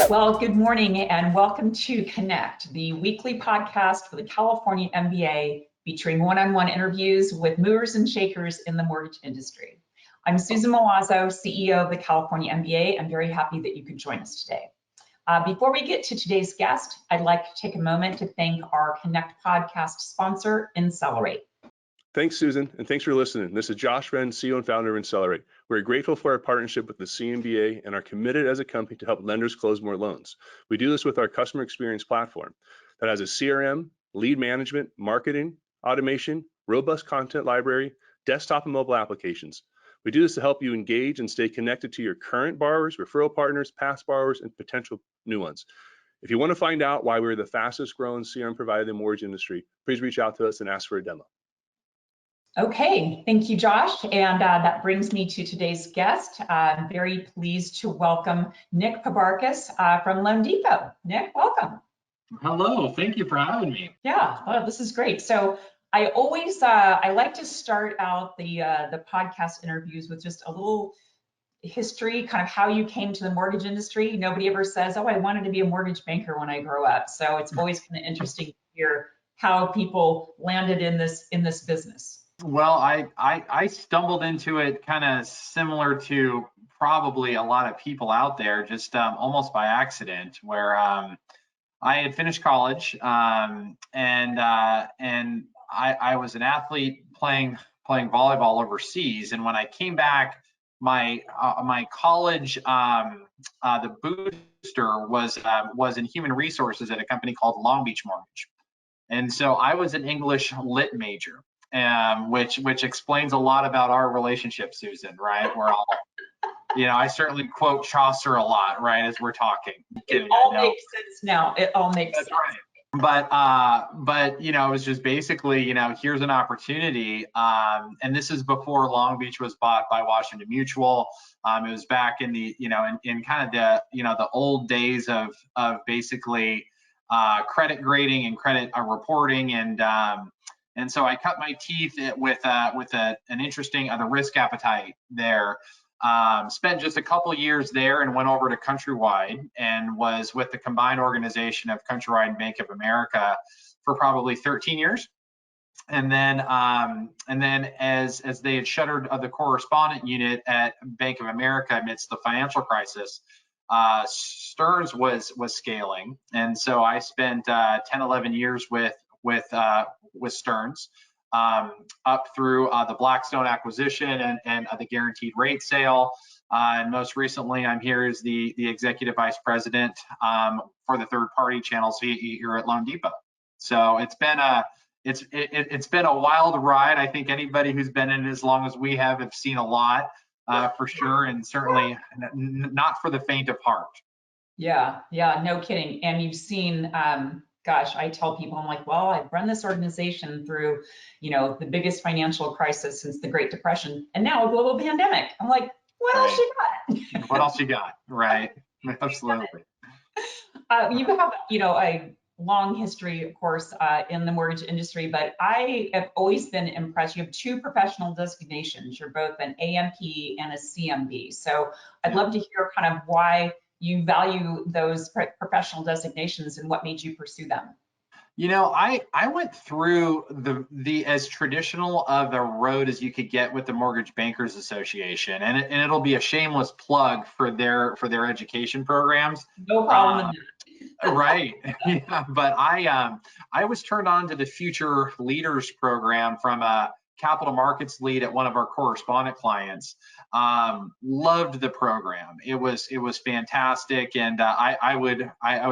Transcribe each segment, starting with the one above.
Well, good morning and welcome to Connect, the weekly podcast for the California MBA featuring one-on-one interviews with movers and shakers in the mortgage industry. I'm Susan Milazzo, CEO of the California MBA. I'm very happy that you could join us today. Before we get to today's guest, I'd like to take a moment to thank our Connect podcast sponsor, Incelerate. Thanks, Susan, and thanks for listening. This is Josh Wren, CEO and founder of Incelerate. We're grateful for our partnership with the CMBA and are committed as a company to help lenders close more loans. We do this with our customer experience platform that has a CRM, lead management, marketing, automation, robust content library, desktop and mobile applications. We do this to help you engage and stay connected to your current borrowers, referral partners, past borrowers, and potential new ones. If you want to find out why we're the fastest growing CRM provider in the mortgage industry, please reach out to us and ask for a demo. Okay, thank you, Josh. And that brings me to today's guest. I'm very pleased to welcome Nick Pabarcus from LoanDepot. Nick, welcome. Hello, thank you for having me. Yeah, oh, this is great. So I always, I like to start out the podcast interviews with just a little history, kind of how you came to the mortgage industry. Nobody ever says, oh, I wanted to be a mortgage banker when I grow up. So it's always kind of interesting to hear how people landed in this business. Well, I stumbled into it kind of similar to probably a lot of people out there, just almost by accident, where I had finished college and I was an athlete playing volleyball overseas. And when I came back, my college the booster was in human resources at a company called Long Beach Mortgage, and so I was an English lit major. Which explains a lot about our relationship, Susan, right? We're all, I certainly quote Chaucer a lot, right, as we're talking. It all makes sense now. It all makes sense. Right. But it was just basically, here's an opportunity. And this is before Long Beach was bought by Washington Mutual. It was back in the, in kind of the, the old days of basically credit grading and credit reporting. And so I cut my teeth with an interesting the risk appetite there. Spent just a couple years there and went over to Countrywide and was with the combined organization of Countrywide and Bank of America for probably 13 years. And then as they had shuttered the correspondent unit at Bank of America amidst the financial crisis, Stearns was scaling, and so I spent 10, 11 years with Stearns, up through the Blackstone acquisition and the guaranteed rate sale. And most recently, I'm here as the executive vice president for the third party channels here at LoanDepot. So it's been a wild ride. I think anybody who's been in it as long as we have seen a lot for sure, and certainly not for the faint of heart. Yeah, no kidding. And you've seen. Gosh, I tell people, I'm like, well, I've run this organization through, the biggest financial crisis since the Great Depression, and now a global pandemic. I'm like, what else you got? What else you got? Right. Absolutely. You have, a long history, of course, in the mortgage industry, but I have always been impressed. You have two professional designations. You're both an AMP and a CMB. So I'd love to hear kind of why you value those professional designations and what made you pursue them. I went through the as traditional of a road as you could get with the Mortgage Bankers Association, and it'll be a shameless plug for their education programs. No problem. Right. Yeah, but I was turned on to the Future Leaders program from a capital markets lead at one of our correspondent clients. Loved the program. It was fantastic, and I would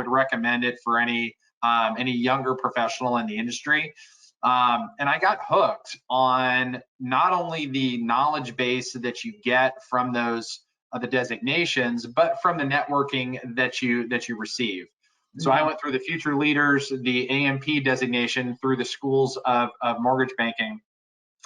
recommend it for any younger professional in the industry. And I got hooked on not only the knowledge base that you get from those the designations, but from the networking that you receive. So I went through the Future Leaders, the AMP designation through the schools of mortgage banking,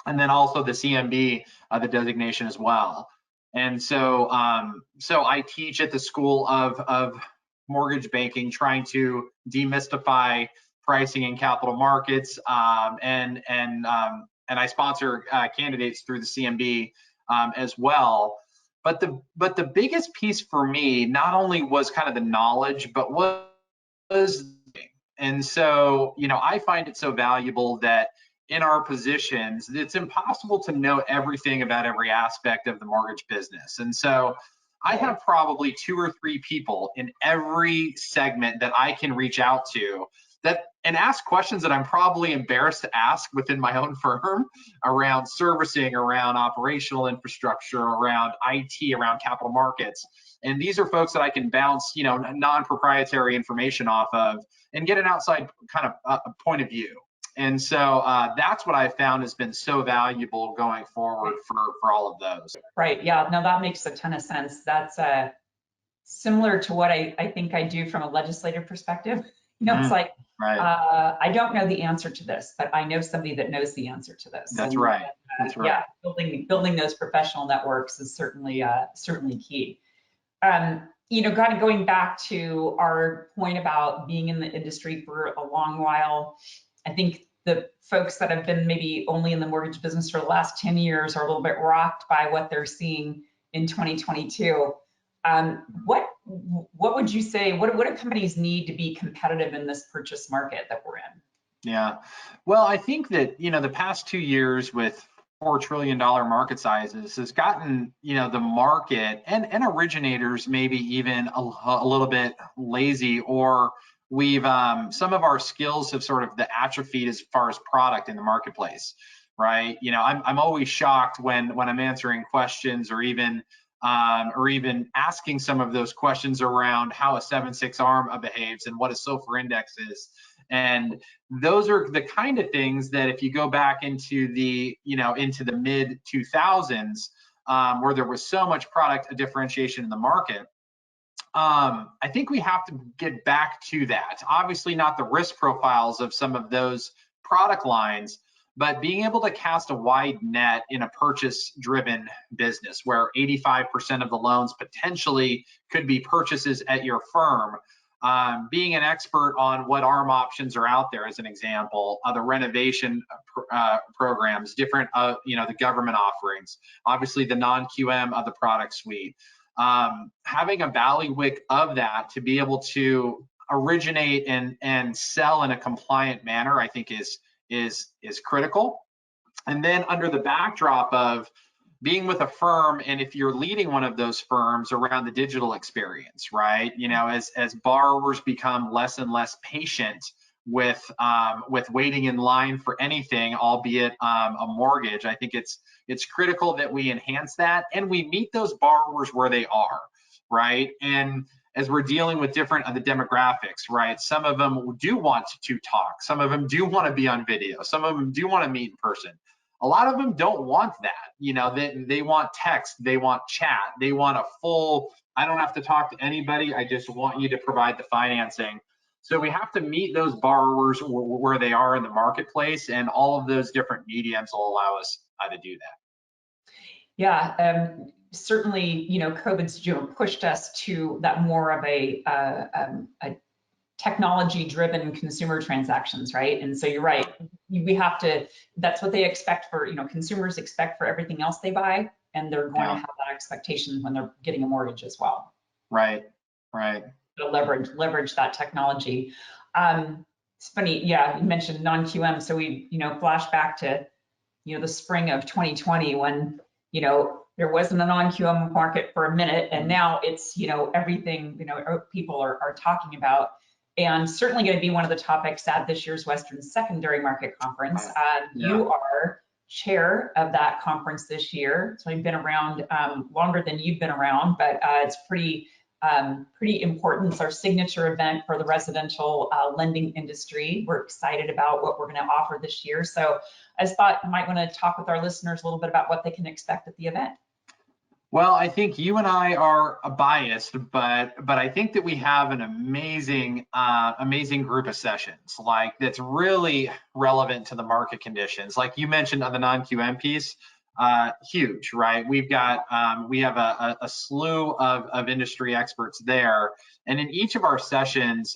and then also the CMB, the designation as well. And so I teach at the School of Mortgage Banking, trying to demystify pricing in capital markets, and I sponsor candidates through the CMB as well. But the biggest piece for me not only was kind of the knowledge, but was, and so, you know, I find it so valuable that in our positions, it's impossible to know everything about every aspect of the mortgage business. And so I have probably 2 or 3 people in every segment that I can reach out to and ask questions that I'm probably embarrassed to ask within my own firm around servicing, around operational infrastructure, around IT, around capital markets. And these are folks that I can bounce, you know, non-proprietary information off of and get an outside kind of point of view. And so that's what I found has been so valuable going forward for all of those. Right. Yeah. No, that makes a ton of sense. That's similar to what I think I do from a legislative perspective. You know, it's like, right. I don't know the answer to this, but I know somebody that knows the answer to this. That's and, right. That's right. Yeah, building those professional networks is certainly key. You know, kind of going back to our point about being in the industry for a long while, I think the folks that have been maybe only in the mortgage business for the last 10 years are a little bit rocked by what they're seeing in 2022. What would you say, what do companies need to be competitive in this purchase market that we're in? Yeah, well, I think that, you know, the past 2 years with $4 trillion market sizes has gotten, you know, the market and originators maybe even a little bit lazy, or we've some of our skills have sort of atrophied as far as product in the marketplace, right? You know, I'm always shocked when I'm answering questions or even asking some of those questions around how a 7/6 ARM behaves and what a SOFR index is. And those are the kind of things that if you go back into the, you know, into the mid 2000s, where there was so much product differentiation in the market, I think we have to get back to that. Obviously not the risk profiles of some of those product lines, but being able to cast a wide net in a purchase-driven business where 85% of the loans potentially could be purchases at your firm. Being an expert on what ARM options are out there, as an example, the renovation programs, different, you know, the government offerings, obviously the non-QM of the product suite. Having a bailiwick of that to be able to originate and sell in a compliant manner, I think is critical. And then under the backdrop of being with a firm, and if you're leading one of those firms around the digital experience, right? You know, as borrowers become less and less patient with waiting in line for anything, albeit a mortgage, I think it's critical that we enhance that and we meet those borrowers where they are, right? And as we're dealing with different of the demographics, right? Some of them do want to talk. Some of them do want to be on video. Some of them do want to meet in person. A lot of them don't want that. You know, they want text, they want chat, they want a full, I don't have to talk to anybody, I just want you to provide the financing. So we have to meet those borrowers where they are in the marketplace, and all of those different mediums will allow us to do that. Yeah, certainly, you know, COVID's pushed us to that more of a technology-driven consumer transactions, right? And so you're right, we have to, that's what they expect for, you know, consumers expect for everything else they buy, and they're going to have that expectation when they're getting a mortgage as well. Right, right. To leverage that technology. It's funny, yeah, you mentioned non-QM, so we, you know, flash back to, you know, the spring of 2020 when, you know, there wasn't a non-QM market for a minute, and now it's, you know, everything, you know, people are talking about, and certainly going to be one of the topics at this year's Western Secondary Market Conference. You are chair of that conference this year, so I've been around longer than you've been around, but it's pretty important. It's our signature event for the residential lending industry. We're excited about what we're going to offer this year. So I just thought you might want to talk with our listeners a little bit about what they can expect at the event. Well, I think you and I are biased, but I think that we have an amazing group of sessions, like that's really relevant to the market conditions. Like you mentioned on the non-QM piece, huge, right? We have a slew of industry experts there, and in each of our sessions,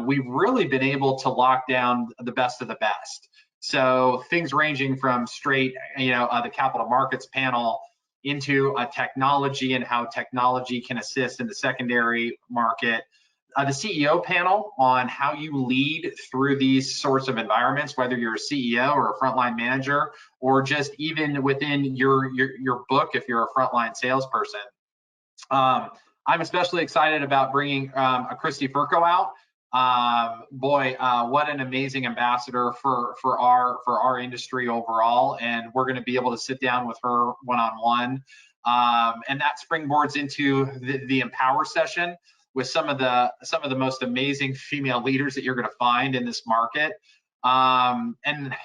we've really been able to lock down the best of the best. So things ranging from straight, you know, the capital markets panel into technology and how technology can assist in the secondary market. The CEO panel on how you lead through these sorts of environments, whether you're a CEO or a frontline manager, or just even within your book if you're a frontline salesperson. I'm especially excited about bringing a Christy Furco out. What an amazing ambassador for our industry overall, and we're going to be able to sit down with her one-on-one, and that springboards into the Empower session with some of the most amazing female leaders that you're going to find in this market. And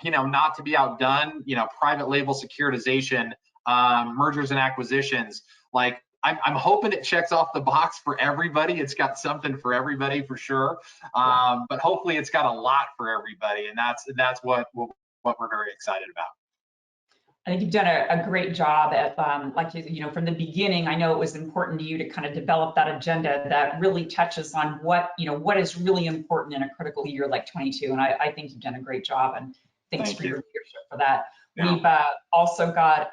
not to be outdone, private label securitization, mergers and acquisitions, like I'm hoping it checks off the box for everybody. It's got something for everybody for sure, but hopefully it's got a lot for everybody, and that's what we're very excited about. I think you've done a great job at, from the beginning. I know it was important to you to kind of develop that agenda that really touches on what is really important in a critical year like 22. And I think you've done a great job, and thanks for your leadership for that. Yeah. We've also got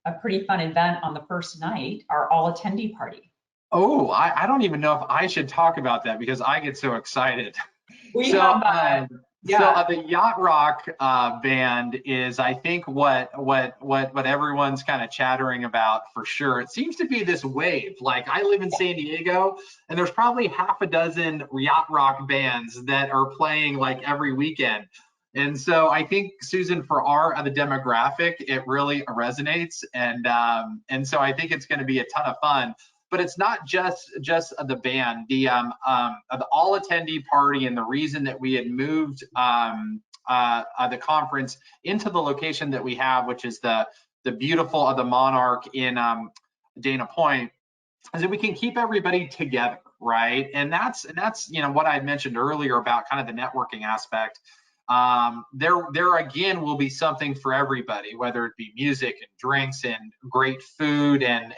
a pretty fun event on the first night, our all attendee party. Oh, I don't even know if I should talk about that because I get so excited. So the Yacht Rock band is, I think, what everyone's kind of chattering about for sure. It seems to be this wave. Like, I live in San Diego, and there's probably half a dozen Yacht Rock bands that are playing like every weekend. And so I think, Susan, for the demographic, it really resonates, and so I think it's going to be a ton of fun. But it's not just the band, the all attendee party, and the reason that we had moved the conference into the location that we have, which is the beautiful the Monarch in Dana Point, is that we can keep everybody together, right? And that's what I had mentioned earlier about kind of the networking aspect. There again will be something for everybody, whether it be music and drinks and great food and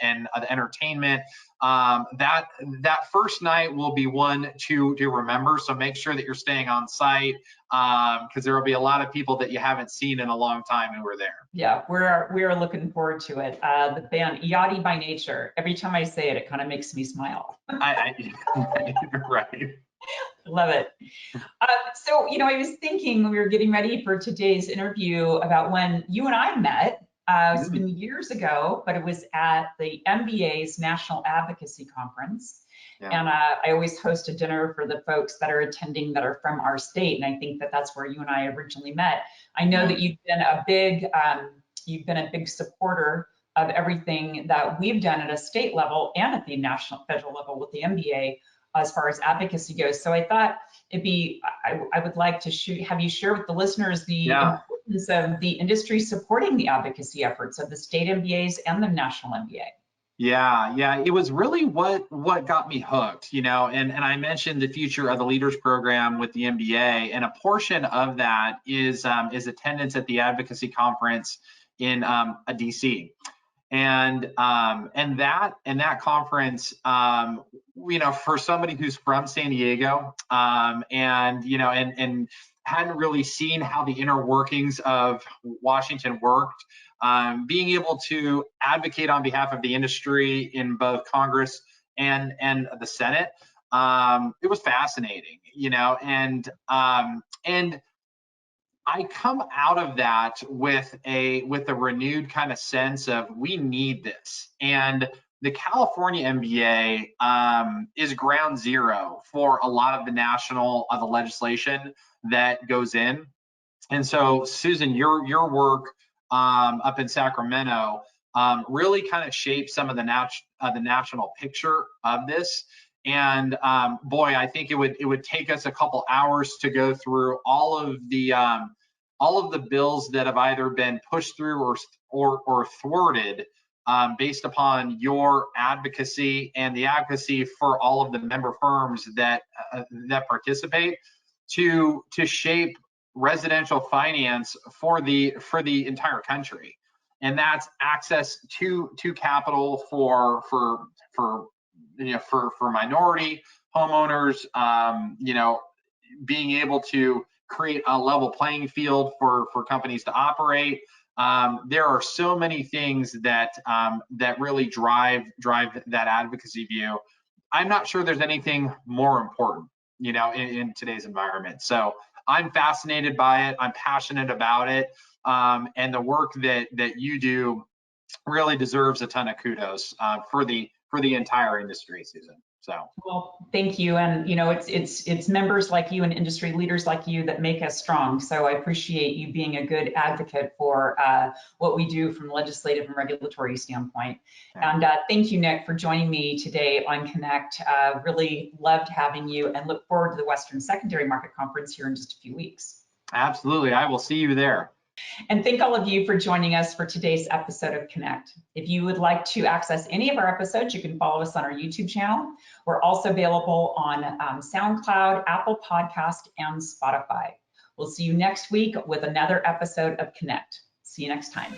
entertainment. That first night will be one to remember. So make sure that you're staying on site, because there will be a lot of people that you haven't seen in a long time who are there. Yeah, we are looking forward to it. The band Yachty by Nature. Every time I say it, it kind of makes me smile. Right. Love it. So, I was thinking when we were getting ready for today's interview about when you and I met. It's been years ago, but it was at the MBA's National Advocacy Conference. Yeah. And I always host a dinner for the folks that are attending that are from our state. And I think that that's where you and I originally met. I know that you've been a big supporter of everything that we've done at a state level and at the federal level with the MBA as far as advocacy goes. So I thought I would like to have you share with the listeners the importance of the industry supporting the advocacy efforts of the state MBAs and the national MBA. Yeah, it was really what got me hooked, and I mentioned the Future of the Leaders program with the MBA, and a portion of that is attendance at the advocacy conference in DC. And that conference, for somebody who's from San Diego, and hadn't really seen how the inner workings of Washington worked, being able to advocate on behalf of the industry in both Congress and the Senate, it was fascinating, and I come out of that with a renewed kind of sense of we need this, and the California MBA is ground zero for a lot of the legislation that goes in. And so, Susan, your work up in Sacramento really kind of shaped some of the national picture of this. And I think it would take us a couple hours to go through all of the bills that have either been pushed through or thwarted based upon your advocacy and the advocacy for all of the member firms that participate to shape residential finance for the entire country. And that's access to capital for minority homeowners, being able to create a level playing field for companies to operate, there are so many things that that really drive that advocacy view. I'm not sure there's anything more important, you know, in today's environment. So I'm fascinated by it. I'm passionate about it, and the work that you do really deserves a ton of kudos for the entire industry, Susan. So, well, thank you. And you know, it's members like you and industry leaders like you that make us strong. So I appreciate you being a good advocate for what we do from a legislative and regulatory standpoint. And thank you, Nick, for joining me today on Connect. Really loved having you and look forward to the Western Secondary Market Conference here in just a few weeks. Absolutely. I will see you there. And thank all of you for joining us for today's episode of Connect. If you would like to access any of our episodes, you can follow us on our YouTube channel. We're also available on SoundCloud, Apple Podcast, and Spotify. We'll see you next week with another episode of Connect. See you next time.